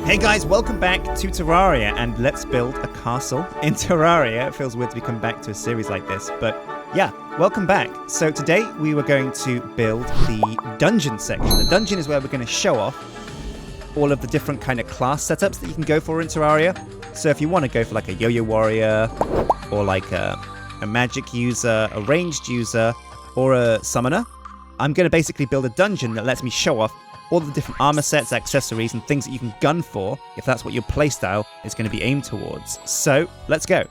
Hey guys, welcome back to Terraria, and let's build a castle in Terraria. It feels weird to be coming back to a series like this, but yeah, welcome back. So today we were going to build the dungeon section. The dungeon is where we're going to show off all of the different kind of class setups that you can go for in Terraria. So if you want to go for like a yo-yo warrior, or like a magic user, a ranged user, or a summoner, I'm going to basically build a dungeon that lets me show off all the different armor sets, accessories, and things that you can gun for if that's what your playstyle is going to be aimed towards. So, let's go.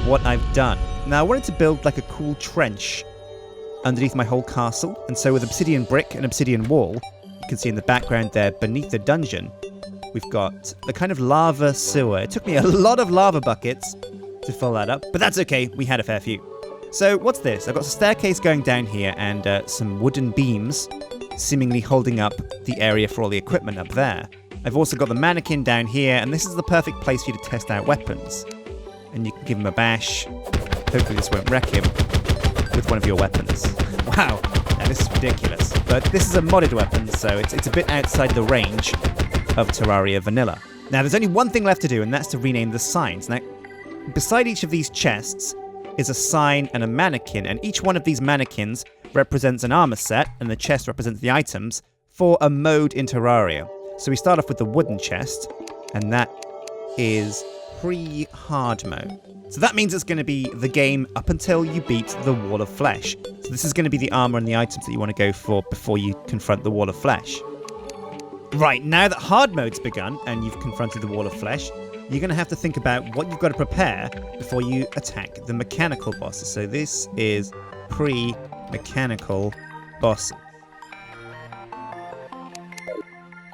What I've done. Now I wanted to build like a cool trench underneath my whole castle, and so with obsidian brick and obsidian wall, you can see in the background there beneath the dungeon, we've got the kind of lava sewer. It took me a lot of lava buckets to fill that up, but that's okay, we had a fair few. So what's this? I've got a staircase going down here and some wooden beams seemingly holding up the area for all the equipment up there. I've also got the mannequin down here, and this is the perfect place for you to test out weapons. And you can give him a bash. Hopefully this won't wreck him with one of your weapons. Wow, now this is ridiculous. But this is a modded weapon, so it's a bit outside the range of Terraria Vanilla. Now there's only one thing left to do, and that's to rename the signs. Now, beside each of these chests is a sign and a mannequin, and each one of these mannequins represents an armor set, and the chest represents the items for a mode in Terraria. So we start off with the wooden chest, and that is pre-hard mode. So that means it's going to be the game up until you beat the Wall of Flesh. So this is going to be the armor and the items that you want to go for before you confront the Wall of Flesh. Right, now that hard mode's begun and you've confronted the Wall of Flesh, you're going to have to think about what you've got to prepare before you attack the mechanical bosses. So this is pre-mechanical bosses.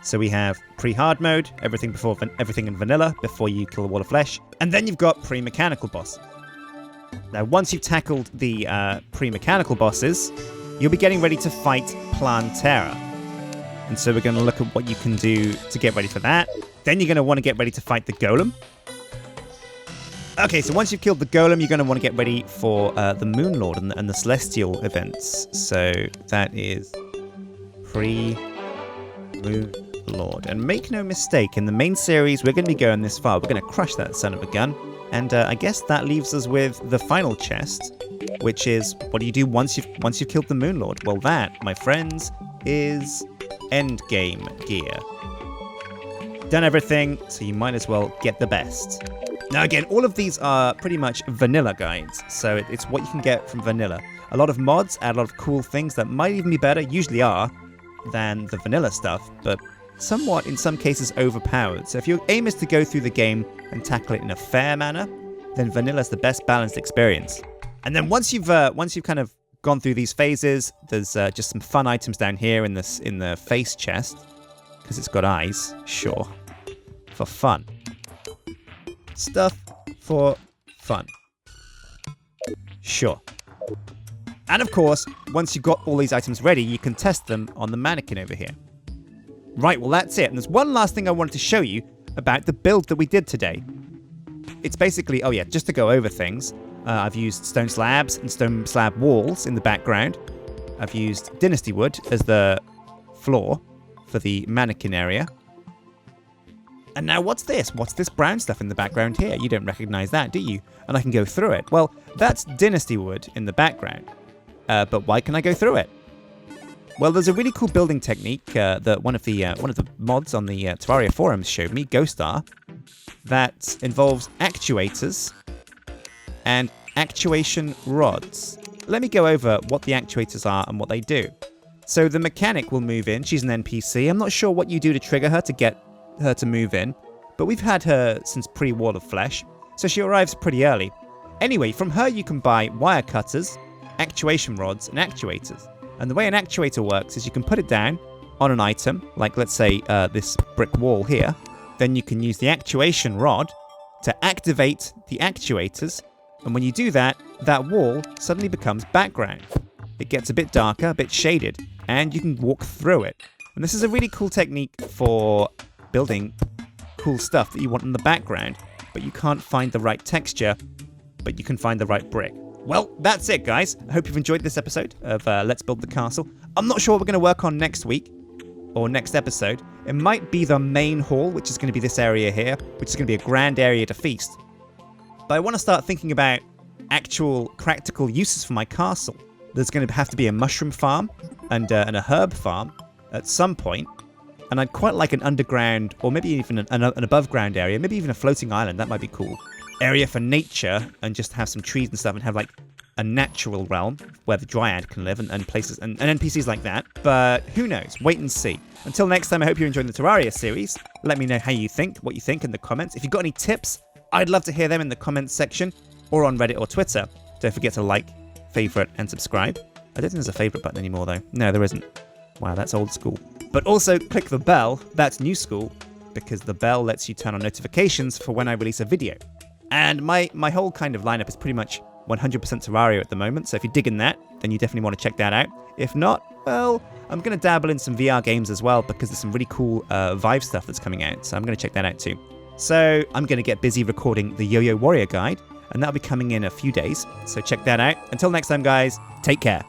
So we have pre-hard mode, everything in vanilla before you kill the Wall of Flesh, and then you've got pre-mechanical bosses. Now, once you've tackled the pre-mechanical bosses, you'll be getting ready to fight Plantera. And so we're going to look at what you can do to get ready for that. Then you're going to want to get ready to fight the Golem. Okay, so once you've killed the Golem, you're going to want to get ready for the Moon Lord and the Celestial events. So that is pre-Moon Lord. And make no mistake, in the main series, we're going to be going this far. We're going to crush that son of a gun. And I guess that leaves us with the final chest, which is, what do you do once you've killed the Moon Lord? Well, that, my friends, is endgame gear. Done everything, so you might as well get the best. Now again, all of these are pretty much vanilla guides, so it's what you can get from vanilla. A lot of mods add a lot of cool things that might even be better, usually are, than the vanilla stuff, but somewhat, in some cases, overpowered. So if your aim is to go through the game and tackle it in a fair manner, then Vanilla's the best balanced experience. And then once you've kind of gone through these phases, there's just some fun items down here in the face chest, because it's got eyes, sure, for fun. Stuff for fun. Sure. And of course, once you've got all these items ready, you can test them on the mannequin over here. Right, well that's it. And there's one last thing I wanted to show you about the build that we did today. It's basically, oh yeah, just to go over things, I've used stone slabs and stone slab walls in the background. I've used dynasty wood as the floor for the mannequin area. And now what's this? What's this brown stuff in the background here? You don't recognize that, do you? And I can go through it. Well, that's dynasty wood in the background. But why can I go through it? Well, there's a really cool building technique that one of the mods on the Terraria forums showed me, Ghostar, that involves actuators and actuation rods. Let me go over what the actuators are and what they do. So the mechanic will move in. She's an NPC. I'm not sure what you do to trigger her to get her to move in, but we've had her since pre-Wall of Flesh, so she arrives pretty early. Anyway, from her you can buy wire cutters, actuation rods, and actuators. And the way an actuator works is you can put it down on an item, like let's say this brick wall here. Then you can use the actuation rod to activate the actuators, and when you do that, that wall suddenly becomes background. It gets a bit darker, a bit shaded, and you can walk through it. And this is a really cool technique for building cool stuff that you want in the background, but you can't find the right texture, but you can find the right brick. Well, that's it, guys. I hope you've enjoyed this episode of Let's Build the Castle. I'm not sure what we're going to work on next week or next episode. It might be the main hall, which is going to be this area here, which is going to be a grand area to feast. But I want to start thinking about actual practical uses for my castle. There's going to have to be a mushroom farm and a herb farm at some point. And I'd quite like an underground, or maybe even an above ground area, maybe even a floating island, that might be cool. Area for nature, and just have some trees and stuff, and have like a natural realm where the Dryad can live, and places, and NPCs like that. But who knows? Wait and see. Until next time, I hope you're enjoying the Terraria series. Let me know how you think, what you think in the comments. If you've got any tips, I'd love to hear them in the comments section, or on Reddit or Twitter. Don't forget to like, favorite, and subscribe. I don't think there's a favorite button anymore though. No, there isn't. Wow, that's old school. But also click the bell, that's new school, because the bell lets you turn on notifications for when I release a video. And my whole kind of lineup is pretty much 100% Terraria at the moment, so if you're digging that, then you definitely want to check that out. If not, well, I'm going to dabble in some VR games as well, because there's some really cool Vive stuff that's coming out, so I'm going to check that out too. So I'm going to get busy recording the Yo-Yo Warrior Guide, and that'll be coming in a few days, so check that out. Until next time, guys, take care.